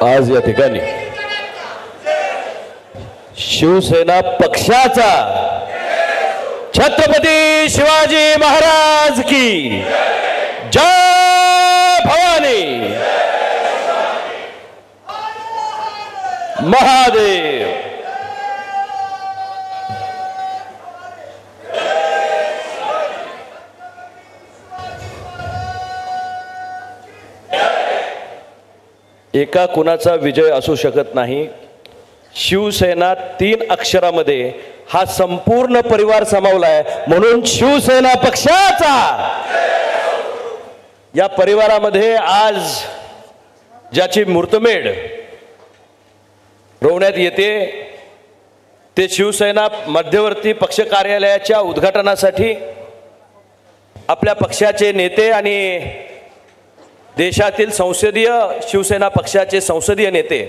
आज या ठिकाणी शिवसेना पक्षाचा छत्रपती शिवाजी महाराज की जय भवानी महादेव। एका कुणाचा विजय असू शकत नाही। शिवसेना 3 अक्षरामध्ये हा संपूर्ण परिवार सामावलाय, म्हणून शिवसेना पक्षाचा या परिवारामध्ये आज ज्याची मूर्तमेढ रोवण्यात येते ते शिवसेना मध्यवर्ती पक्ष कार्यालयाच्या उद्घाटनासाठी आपल्या पक्षाचे नेते आणि देशातील संसदीय शिवसेना पक्षाचे संसदीय नेते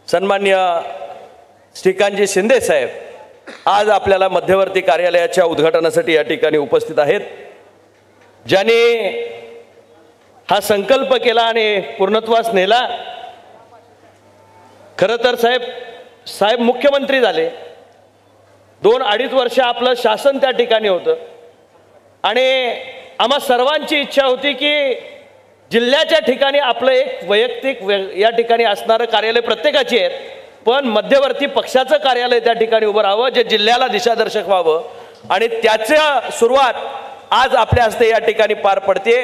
सन्माननीय श्रीकांतजी शिंदे साहेब आज आपल्याला मध्यवर्ती कार्यालयाच्या उद्घाटनासाठी या ठिकाणी उपस्थित आहेत। ज्यांनी हा संकल्प केला आणि पूर्णत्वास नेला। खरं तर साहेब मुख्यमंत्री झाले, 2-2.5 वर्ष आपलं शासन त्या ठिकाणी होतं आणि आम्हा सर्वांची इच्छा होती की जिल्ह्याच्या ठिकाणी आपलं एक वैयक्तिक या ठिकाणी असणारं कार्यालय प्रत्येकाची आहेत, पण मध्यवर्ती पक्षाचं कार्यालय त्या ठिकाणी उभं राहावं जे जिल्ह्याला दिशादर्शक व्हावं आणि त्याची सुरुवात आज आपल्या हस्ते या ठिकाणी पार पडते।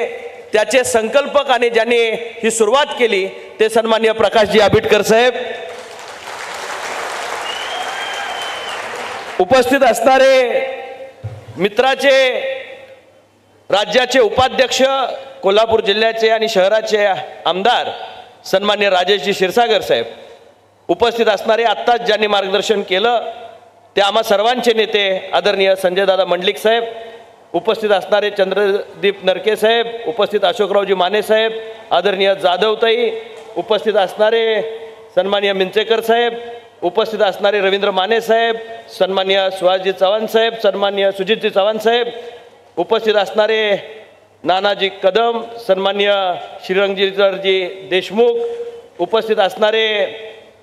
त्याचे संकल्पक आणि ज्यांनी ही सुरुवात केली ते सन्माननीय प्रकाशजी आबिटकर साहेब, उपस्थित असणारे मित्राचे राज्याचे उपाध्यक्ष कोल्हापूर जिल्ह्याचे आणि शहराचे आमदार सन्माननीय राजेशजी क्षीरसागर साहेब, उपस्थित असणारे आत्ताच ज्यांनी मार्गदर्शन केलं ते आम्हा सर्वांचे नेते आदरणीय संजयदादा मंडलिक साहेब, उपस्थित असणारे चंद्रदीप नरके साहेब, उपस्थित अशोकरावजी माने साहेब, आदरणीय जाधवताई, उपस्थित असणारे सन्माननीय मिंचेकर साहेब, उपस्थित असणारे रवींद्र माने साहेब, सन्माननीय सुहासजी चव्हाण साहेब, सन्माननीय सुजितजी चव्हाण साहेब, उपस्थित असणारे नानाजी कदम, सन्माननीय श्रीरंगजीजी देशमुख, उपस्थित असणारे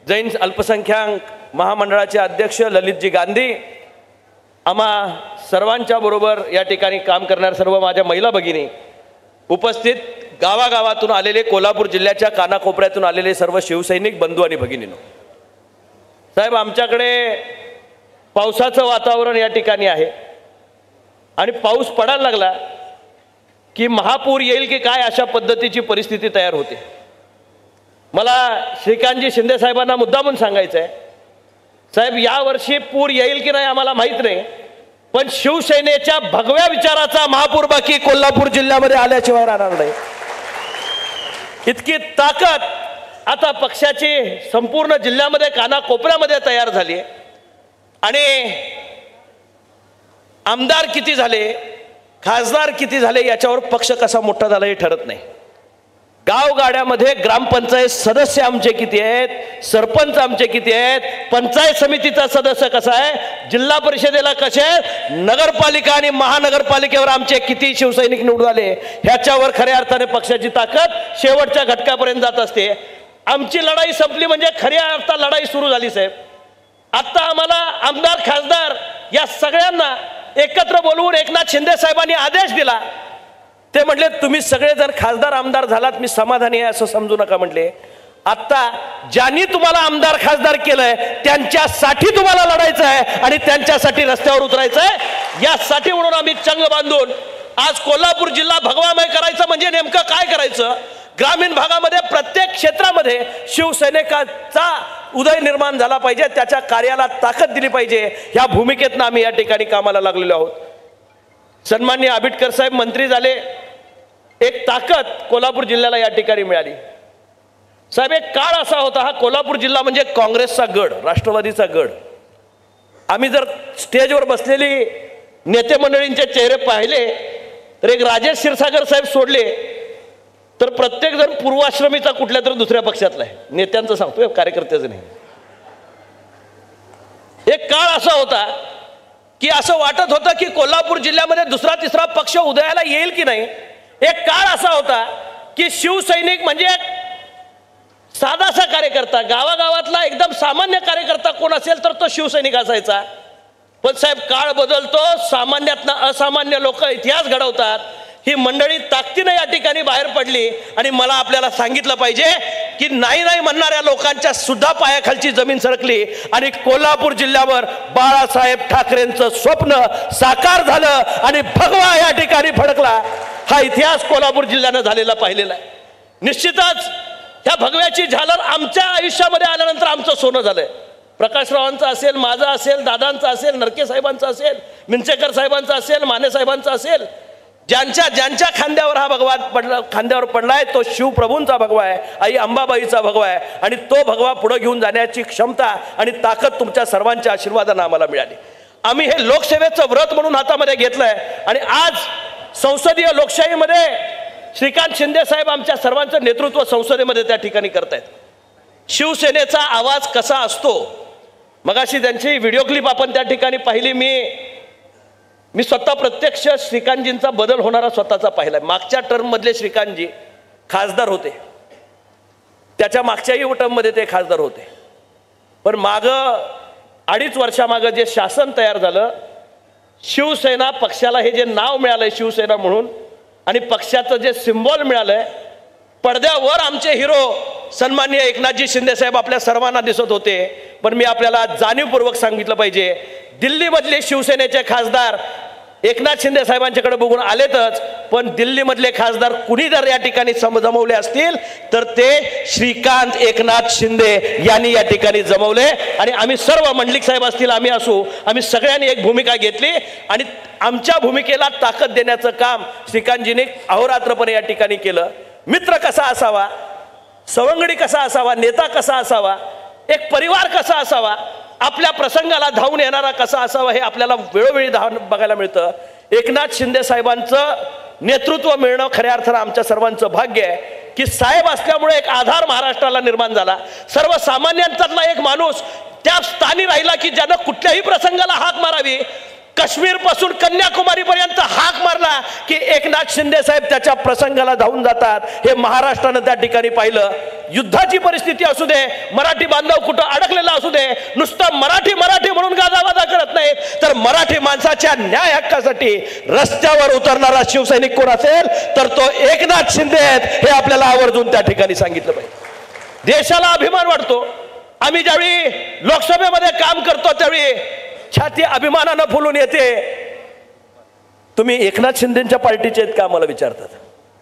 जैन अल्पसंख्याक महामंडळाचे अध्यक्ष ललितजी गांधी, आम्हा सर्वांच्या बरोबर या ठिकाणी काम करणाऱ्या सर्व माझ्या महिला भगिनी, उपस्थित गावागावातून आलेले कोल्हापूर जिल्ह्याच्या कानाकोपऱ्यातून आलेले सर्व शिवसैनिक बंधू आणि भगिनींनो, साहेब आमच्याकडे पावसाचं वातावरण या ठिकाणी आहे आणि पाऊस पडायला लागला की महापूर येईल की काय अशा पद्धतीची परिस्थिती तयार होते। मला श्रीकांतजी शिंदे साहेबांना मुद्दामून सांगायचं आहे, साहेब यावर्षी पूर येईल की नाही आम्हाला माहीत नाही, पण शिवसेनेच्या भगव्या विचाराचा महापूर बाकी कोल्हापूर जिल्ह्यामध्ये आल्याशिवाय राहणार नाही। इतकी ताकद आता पक्षाची संपूर्ण जिल्ह्यामध्ये कानाकोपऱ्यामध्ये तयार झाली आणि आमदार किती झाले, खासदार किती झाले याच्यावर पक्ष कसा मोठा झाला हे ठरत नाही। गावगाड्यामध्ये ग्रामपंचायत सदस्य आमचे किती आहेत, सरपंच आमचे किती आहेत, पंचायत समितीचा सदस्य कसा आहे, जिल्हा परिषदेला कसे आहेत, नगरपालिका आणि महानगरपालिकेवर आमचे किती शिवसैनिक निवडून आले ह्याच्यावर खऱ्या अर्थाने पक्षाची ताकद शेवटच्या घटकापर्यंत जात असते। आमची लढाई संपली म्हणजे खऱ्या अर्थात लढाई सुरू झाली साहेब। आता आम्हाला आमदार खासदार या सगळ्यांना एकत्र बोलवून एकनाथ शिंदे साहेबांनी आदेश दिला, ते म्हटले तुम्ही सगळेजण खासदार आमदार झालात, मी समाधानी आहे असं समजू नका म्हटले। आता ज्यांनी तुम्हाला आमदार खासदार केलंय त्यांच्यासाठी तुम्हाला लढायचं आहे आणि त्यांच्यासाठी रस्त्यावर उतरायचं आहे। यासाठी म्हणून आम्ही चंग बांधून आज कोल्हापूर जिल्हा भगवामय करायचं म्हणजे नेमकं काय करायचं, ग्रामीण भागामध्ये प्रत्येक क्षेत्रामध्ये शिवसैनिकाचा उदय निर्माण झाला पाहिजे, त्याच्या कार्याला ताकद दिली पाहिजे, ह्या भूमिकेतनं आम्ही या ठिकाणी कामाला लागलेलो आहोत। सन्माननीय आबिटकर साहेब मंत्री झाले, एक ताकद कोल्हापूर जिल्ह्याला या ठिकाणी मिळाली। साहेब एक काळ असा होता, हा कोल्हापूर जिल्हा म्हणजे काँग्रेसचा गड, राष्ट्रवादीचा गड। आम्ही जर स्टेजवर बसलेली नेते मंडळींचे चेहरे पाहिले तर एक राजेश क्षीरसागर साहेब सोडले तर प्रत्येक जण पूर्वाश्रमीचा कुठल्या तरी दुसऱ्या पक्षातला आहे, नेत्यांचं सांगतोय कार्यकर्त्याचं नाही। एक काळ असा होता की असं वाटत होतं की कोल्हापूर जिल्ह्यामध्ये दुसरा तिसरा पक्ष उदयाला येईल की नाही। एक काळ असा होता की शिवसैनिक म्हणजे साधासा कार्यकर्ता, गावागावातला एकदम सामान्य कार्यकर्ता कोण असेल तर तो शिवसैनिक असायचा. पण साहेब काळ बदलतो, सामान्यातनं असामान्य लोक इतिहास घडवतात. ही मंडळी ताकदीने या ठिकाणी बाहेर पडली आणि मला आपल्याला सांगितलं पाहिजे की नाही नाही म्हणणाऱ्या लोकांच्या सुद्धा पायाखालची जमीन सरकली आणि कोल्हापूर जिल्ह्यावर बाळासाहेब ठाकरेंचं स्वप्न साकार झालं आणि भगवा या ठिकाणी फडकला. हा इतिहास कोल्हापूर जिल्ह्यानं झालेला पाहिलेला आहे. निश्चितच ह्या भगव्याची झालर आमच्या आयुष्यामध्ये आल्यानंतर आमचं सोनं झालंय. प्रकाशरावांचं असेल, माझं असेल, दादांचं असेल, नरके साहेबांचं असेल, मिंचेकर साहेबांचं असेल, माने साहेबांचं असेल, ज्यांच्या खांद्यावर हा भगवा पडला, खांद्यावर पडलाय तो शिवप्रभूंचा भगवा आहे, आई अंबाबाईचा भगवा आहे. आणि तो भगवा पुढे घेऊन जाण्याची क्षमता आणि ताकद तुमच्या सर्वांच्या आशीर्वादाने आम्हाला मिळाली. आम्ही हे लोकसेवेचं व्रत म्हणून हातामध्ये घेतलंय आणि आज संसदीय लोकशाहीमध्ये श्रीकांत शिंदे साहेब आमच्या सर्वांचं नेतृत्व संसदेमध्ये त्या ठिकाणी करतायत. शिवसेनेचा आवाज कसा असतो, मगाशी त्यांची व्हिडिओ क्लिप आपण त्या ठिकाणी पाहिली. मी स्वतः प्रत्यक्ष श्रीकांतजींचा बदल होणारा स्वतःचा पाहिला. मागच्या टर्ममधले श्रीकांतजी खासदार होते, त्याच्या मागच्याही टर्ममध्ये ते खासदार होते. पण मागं 2.5 वर्षामागं जे शासन तयार झालं, शिवसेना पक्षाला हे जे नाव मिळालंय शिवसेना म्हणून आणि पक्षाचं जे सिम्बॉल मिळालंय, पडद्यावर आमचे हिरो सन्माननीय एकनाथजी शिंदे साहेब आपल्या सर्वांना दिसत होते. पण मी आपल्याला जाणीवपूर्वक सांगितलं पाहिजे, दिल्लीमधले शिवसेनेचे खासदार एकनाथ शिंदे साहेबांच्याकडे बघून आलेतच, पण दिल्लीमधले खासदार कुणी जर या ठिकाणी जमवले असतील तर ते श्रीकांत एकनाथ शिंदे यांनी या ठिकाणी जमवले. आणि आम्ही सर्व, मंडलिक साहेब असतील, आम्ही असू, आम्ही सगळ्यांनी एक भूमिका घेतली आणि आमच्या भूमिकेला ताकद देण्याचं काम श्रीकांतजीने अहोरात्रपणे या ठिकाणी केलं. मित्र कसा असावा, सवंगडी कसा असावा, नेता कसा असावा, एक परिवार कसा असावा, आपल्या प्रसंगाला धावून येणारा कसा असावा, हे आपल्याला वेळोवेळी बघायला मिळतं. एकनाथ शिंदे साहेबांचं नेतृत्व मिळणं खऱ्या अर्थानं आमच्या सर्वांचं भाग्य आहे की साहेब असल्यामुळे एक आधार महाराष्ट्राला निर्माण झाला. सर्वसामान्यांच्यातला एक माणूस त्या स्थानी राहिला की ज्यानं कुठल्याही प्रसंगाला हाक मारावी. काश्मीर पासून कन्याकुमारी पर्यंत हाक मारला की एकनाथ शिंदे साहेब त्याच्या प्रसंगाला धावून जातात. हे महाराष्ट्रानं त्या ठिकाणी पाहिलं. युद्धाची परिस्थिती असू दे, मराठी बांधव कुठं अडकलेला असू दे, नुसतं मराठी मराठी म्हणून गाजावाजा करत नाही, तर मराठी माणसाच्या न्याय हक्कासाठी रस्त्यावर उतरणारा शिवसैनिक कोण असेल तर तो एकनाथ शिंदे आहेत, हे आपल्याला आवर्जून त्या ठिकाणी सांगितलं पाहिजे. देशाला अभिमान वाटतो. आम्ही ज्यावेळी लोकसभेमध्ये काम करतो त्यावेळी छाती अभिमानानं फुलून येते. तुम्ही एकनाथ शिंदेच्या पार्टीचे आहेत का मला विचारतात.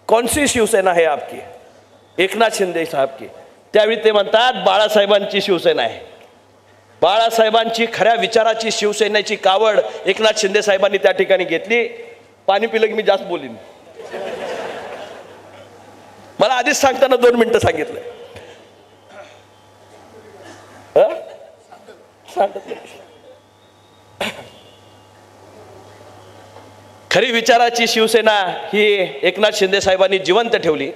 कौनसी शिवसेना है आपकी, एकनाथ शिंदे साहेब की. त्यावेळी ते म्हणतात बाळासाहेबांची शिवसेना आहे. बाळासाहेबांची खऱ्या विचाराची शिवसेनेची कावड एकनाथ शिंदे साहेबांनी त्या ठिकाणी घेतली. पाणी पिलं की मी जास्त बोलीन, मला आधीच सांगताना 2 मिनिटं सांगितलं. खरी विचाराची शिवसेना ही एकनाथ शिंदे साहेबांनी जिवंत ठेवली.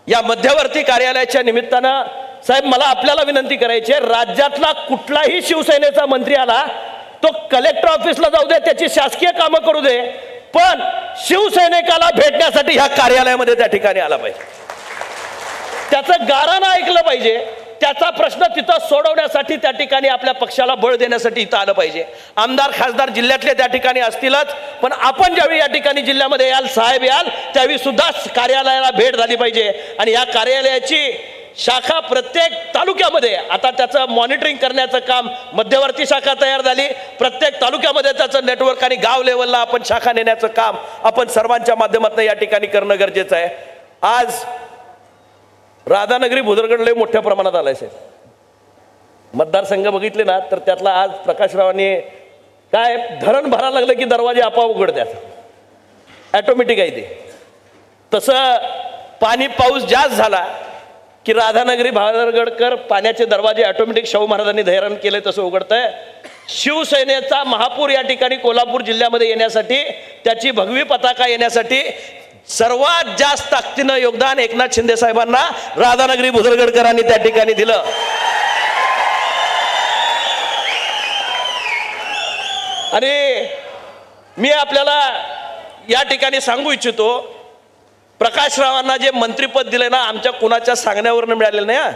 या मध्यवर्ती कार्यालयाच्या निमित्तानं साहेब मला आपल्याला विनंती करायची आहे, राज्यातला कुठलाही शिवसेनेचा मंत्री आला तो कलेक्टर ऑफिसला जाऊ दे, त्याची शासकीय कामं करू दे, पण शिवसैनिकाला भेटण्यासाठी ह्या कार्यालयामध्ये त्या ठिकाणी आला पाहिजे. त्याचं गारानं ऐकलं पाहिजे. त्याचा प्रश्न तिथं सोडवण्यासाठी त्या ठिकाणी आपल्या पक्षाला बळ देण्यासाठी इथं आलं पाहिजे. आमदार खासदार जिल्ह्यातले त्या ठिकाणी असतीलच, पण आपण ज्यावेळी या ठिकाणी जिल्ह्यामध्ये याल, साहेब याल, त्यावेळी सुद्धा कार्यालयाला भेट झाली पाहिजे. आणि या कार्यालयाची शाखा प्रत्येक तालुक्यामध्ये, आता त्याचं मॉनिटरिंग करण्याचं काम, मध्यवर्ती शाखा तयार झाली, प्रत्येक तालुक्यामध्ये त्याचं नेटवर्क आणि गाव लेवलला आपण शाखा नेण्याचं काम आपण सर्वांच्या माध्यमातून या ठिकाणी करणं गरजेचं आहे. आज राधानगरी भुदरगड लय मोठ्या प्रमाणात आलाय साहेब. मतदारसंघ बघितले ना तर त्यातला आज प्रकाशरावांनी काय धरण भरायला लागलं की दरवाजे आपोआप उघडतात, ॲटोमॅटिक आहे ते. तसं पाणी पाऊस जास्त झाला की राधानगरी भादरगडकर पाण्याचे दरवाजे ऑटोमॅटिक शाहू महाराजांनी धैर्य केले तसं उघडतंय. शिवसेनेचा महापूर या ठिकाणी कोल्हापूर जिल्ह्यामध्ये येण्यासाठी, त्याची भगवी पताका येण्यासाठी सर्वात जास्त ताकदीनं योगदान एकनाथ शिंदे साहेबांना राधानगरी भुदरगडकरांनी त्या ठिकाणी दिलं. आणि मी आपल्याला या ठिकाणी सांगू इच्छितो, प्रकाशरावांना जे मंत्रिपद दिले ना, आमच्या कुणाच्या सांगण्यावरनं मिळालेलं नाही.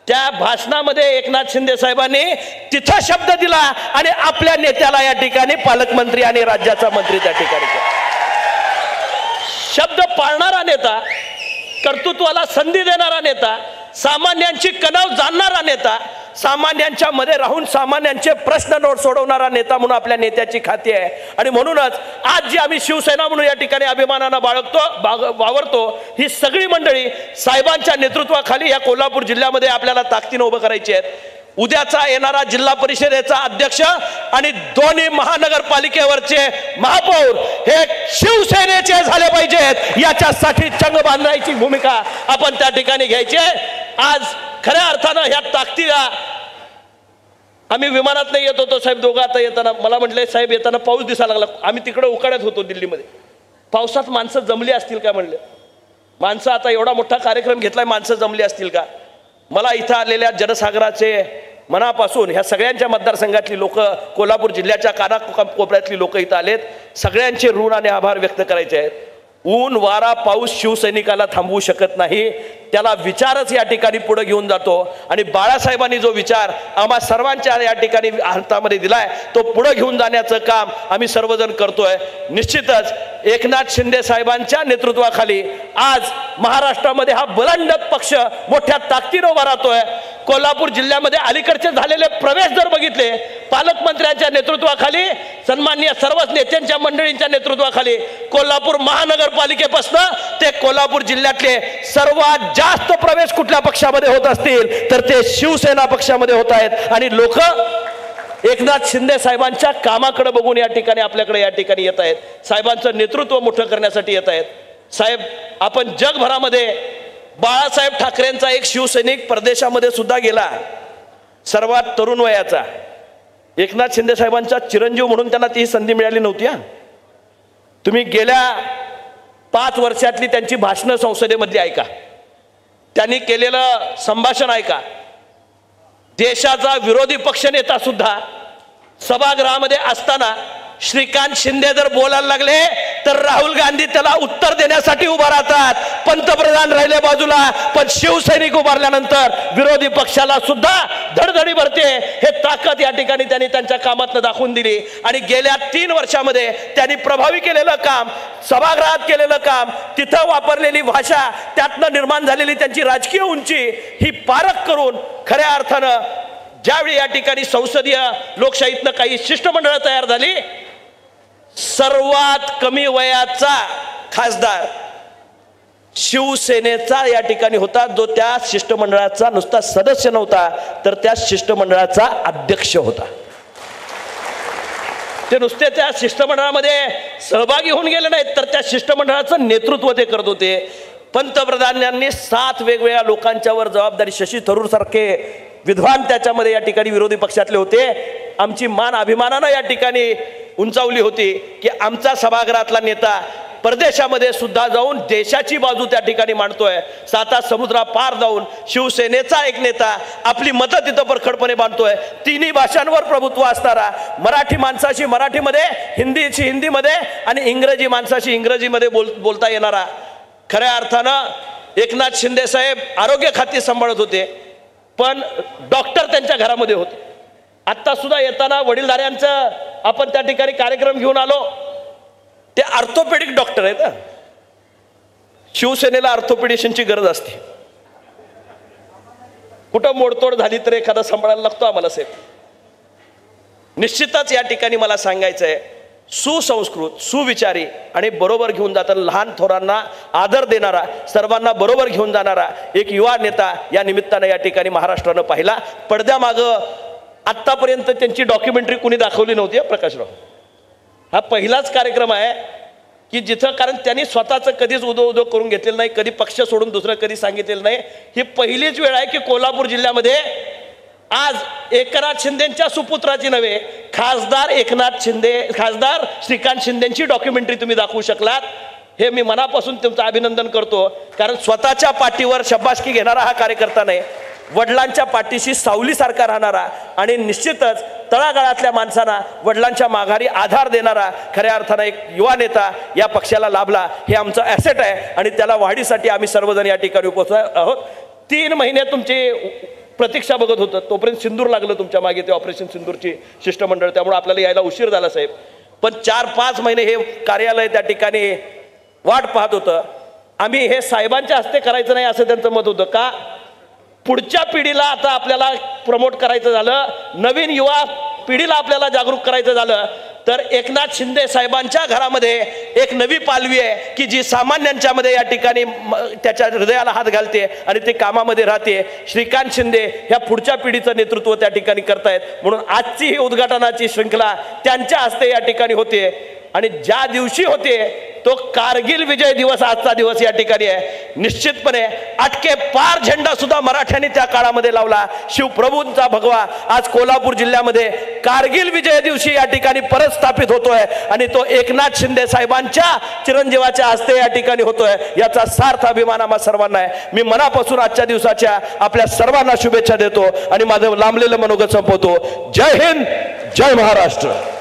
त्या भाषणामध्ये एकनाथ शिंदे साहेबांनी तिथं शब्द दिला आणि आपल्या नेत्याला या ठिकाणी पालकमंत्री आणि राज्याचा मंत्री त्या ठिकाणी शब्द पाळणारा नेता, कर्तृत्वाला संधी देणारा नेता, सामान्यांची कणव जाणणारा नेता, सामान्यांच्या मध्ये राहून सामान्यांचे प्रश्न सोडवणारा नेता म्हणून आपल्या नेत्याची खाती आहे. आणि म्हणूनच आज जी आम्ही शिवसेना म्हणून या ठिकाणी अभिमानानं वावरतो, ही सगळी मंडळी साहेबांच्या नेतृत्वाखाली या कोल्हापूर जिल्ह्यामध्ये आपल्याला ताकदीनं उभं करायची आहेत. उद्याचा येणारा जिल्हा परिषदेचा अध्यक्ष आणि दोन्ही महानगरपालिकेवरचे महापौर हे शिवसेनेचे झाले पाहिजेत, याच्यासाठी चंग बांधायची भूमिका आपण त्या ठिकाणी घ्यायची आहे. आज खऱ्या अर्थानं ह्या ताकदीला आम्ही विमानात नाही येत होतो साहेब दोघं, आता येताना मला म्हटले साहेब येताना पाऊस दिसायला लागला. आम्ही तिकडे उकाड्यात होतो दिल्लीमध्ये, पावसात माणसं जमली असतील का म्हणले, माणसं आता एवढा मोठा कार्यक्रम घेतलाय, माणसं जमली असतील का. मला इथं आलेल्या जनसागराचे मनापासून ह्या सगळ्यांच्या मतदारसंघातली लोक, कोल्हापूर जिल्ह्याच्या कानाकोपऱ्यातली लोक इथं आलेत, सगळ्यांचे ऋण आणि आभार व्यक्त करायचे आहेत. ऊन वारा पाऊस शिवसैनिकाला थांबवू शकत नाही, त्याला विचारच या ठिकाणी पुढे घेऊन जातो. आणि बाळासाहेबांनी जो विचार आम्हा सर्वांच्या या ठिकाणी हातामध्ये दिलाय तो पुढे घेऊन जाण्याचं काम आम्ही सर्वजण करतोय. निश्चितच एकनाथ शिंदे साहेबांच्या नेतृत्वाखाली आज महाराष्ट्रामध्ये हा बलंदत पक्ष मोठ्या ताकदीने उभा राहतोय. कोल्हापूर जिल्ह्यामध्ये अलीकडचे झालेले प्रवेश जर बघितले, पालकमंत्र्यांच्या नेतृत्वाखाली, सन्माननीय सर्वच नेत्यांच्या मंडळींच्या नेतृत्वाखाली कोल्हापूर महानगरपालिकेपासून ते कोल्हापूर जिल्ह्यातले सर्वात जास्त प्रवेश कुठल्या पक्षामध्ये होत असतील तर ते शिवसेना पक्षामध्ये होत आहेत. आणि लोक एकनाथ शिंदे साहेबांच्या कामाकडे बघून या ठिकाणी आपल्याकडे या ठिकाणी येत आहेत, साहेबांचं नेतृत्व मोठं करण्यासाठी येत आहेत. साहेब, आपण जगभरामध्ये बाळासाहेब ठाकरेंचा एक शिवसैनिक परदेशामध्ये सुद्धा गेला, सर्वात तरुण वयाचा, एकनाथ शिंदे साहेबांचा चिरंजीव म्हणून त्यांना ती संधी मिळाली नव्हती. तुम्ही गेल्या 5 वर्षातली त्यांची भाषणं संसदेमधली ऐका, त्यांनी केलेलं संभाषण ऐका. देशाचा विरोधी पक्षनेता सुद्धा सभागृहामध्ये असताना श्रीकांत शिंदे जर बोलायला लागले तर राहुल गांधी त्याला उत्तर देण्यासाठी उभा राहतात. पंतप्रधान राहिले बाजूला, पण शिवसैनिक उभारल्यानंतर विरोधी पक्षाला सुद्धा धडधडी भरते. हे ताकद या ठिकाणी त्यांनी त्यांच्या कामातनं दाखवून दिली. आणि गेल्या 3 वर्षामध्ये त्यांनी प्रभावी केलेलं काम, सभागृहात केलेलं काम, तिथं वापरलेली भाषा, त्यातनं निर्माण झालेली त्यांची राजकीय उंची ही पारख करून खऱ्या अर्थानं ज्यावेळी या ठिकाणी संसदीय लोकशाहीतनं काही शिष्टमंडळ तयार झाली, सर्वात कमी वयाचा खासदार शिवसेनेचा या ठिकाणी होता, जो त्या शिष्टमंडळाचा नुसता सदस्य नव्हता तर त्या शिष्टमंडळाचा अध्यक्ष होता. ते नुसते त्या शिष्टमंडळामध्ये सहभागी होऊन गेले नाहीत तर त्या शिष्टमंडळाचं नेतृत्व ते करत होते. पंतप्रधानांनी 7 वेगवेगळ्या लोकांच्यावर जबाबदारी, शशी थरूर सारखे विद्वान त्याच्यामध्ये या ठिकाणी विरोधी पक्षातले होते. आमची मान अभिमानानं या ठिकाणी उंचावली होती की आमचा सभागृहातला नेता परदेशामध्ये सुद्धा जाऊन देशाची बाजू त्या ठिकाणी मांडतोय. 7 समुद्रापार जाऊन शिवसेनेचा एक नेता आपली मतं तिथं परखडपणे मांडतोय. 3ही भाषांवर प्रभुत्व असणारा, मराठी माणसाशी मराठीमध्ये, हिंदीची हिंदीमध्ये आणि इंग्रजी माणसाशी इंग्रजीमध्ये बोलता येणारा. खऱ्या अर्थानं एकनाथ शिंदे साहेब आरोग्य खाते सांभाळत होते, पण डॉक्टर त्यांच्या घरामध्ये होते. आत्ता सुद्धा येताना वडीलधाऱ्यांचं आपण त्या ठिकाणी कार्यक्रम घेऊन आलो, ते ऑर्थोपेडिक डॉक्टर आहेत. शिवसेनेला ऑर्थोपेडिशियनची गरज असते, कुठं मोडतोड झाली तर एखादा सांभाळायला लागतो आम्हाला साहेब. निश्चितच या ठिकाणी मला सांगायचं आहे, सुसंस्कृत, सुविचारी आणि बरोबर घेऊन जाताना लहान थोरांना आदर देणारा, सर्वांना बरोबर घेऊन जाणारा एक युवा नेता या निमित्तानं या ठिकाणी महाराष्ट्रानं पाहिला. पडद्यामागं आत्तापर्यंत त्यांची डॉक्युमेंटरी कुणी दाखवली नव्हती. प्रकाशराव, हा पहिलाच कार्यक्रम आहे की जिथं, कारण त्यांनी स्वतःचं कधीच उदो करून घेतलेलं नाही, कधी पक्ष सोडून दुसरं कधी सांगितलेलं नाही. ही पहिलीच वेळ आहे की कोल्हापूर जिल्ह्यामध्ये आज एकनाथ शिंदेच्या सुपुत्राची नव्हे, खासदार श्रीकांत शिंदेची डॉक्युमेंटरी तुम्ही दाखवू शकलात. हे मी मनापासून तुमचं अभिनंदन करतो. कारण स्वतःच्या पाठीवर शब्बासकी घेणारा हा कार्यकर्ता नाही, वडिलांच्या पाठीशी सावलीसारखा राहणारा आणि निश्चितच तळागाळातल्या माणसांना वडिलांच्या माघारी आधार देणारा खऱ्या अर्थानं एक युवा नेता या पक्षाला लाभला. हे आमचं ॲसेट आहे आणि त्याला वाढीसाठी आम्ही सर्वजण या ठिकाणी उपस्थित आहोत. 3 महिने तुमची प्रतीक्षा बघत होतं. तोपर्यंत सिंदूर लागलं तुमच्या मागे, ते ऑपरेशन सिंदूरची शिष्टमंडळ, त्यामुळे आपल्याला यायला उशीर झाला साहेब. पण 4-5 महिने हे कार्यालय त्या ठिकाणी वाट पाहत होतं. आम्ही हे साहेबांच्या हस्ते करायचं नाही असं त्यांचं मत होतं. का? पुढच्या पिढीला आता आपल्याला प्रमोट करायचं झालं, नवीन युवा पिढीला आपल्याला जागरूक करायचं झालं तर एकनाथ शिंदे साहेबांच्या घरामध्ये एक नवी पालवी आहे की जी सामान्यांच्या मध्ये या ठिकाणी त्याच्या हृदयाला हात घालते आणि ते कामामध्ये राहते. श्रीकांत शिंदे ह्या पुढच्या पिढीचं नेतृत्व त्या ठिकाणी करतायत. म्हणून आजची ही उद्घाटनाची श्रृंखला त्यांच्या हस्ते या ठिकाणी होते. आणि ज्या दिवशी होते तो कारगिल विजय दिवस आजचा दिवस या ठिकाणी आहे. निश्चितपणे अटके पार झेंडा सुद्धा मराठ्यांनी त्या काळामध्ये लावला. शिवप्रभूंचा भगवा आज कोल्हापूर जिल्ह्यामध्ये कारगिल विजय दिवशी या ठिकाणी परत स्थापित होतोय आणि तो एकनाथ शिंदे साहेबांच्या चिरंजीवाच्या हस्ते या ठिकाणी होतोय. याचा सार्थ अभिमान आम्हा सर्वांना आहे. मी मनापासून आजच्या दिवसाच्या आपल्या सर्वांना शुभेच्छा देतो आणि माझं लांबलेलं मनोगत संपवतो. जय हिंद, जय महाराष्ट्र.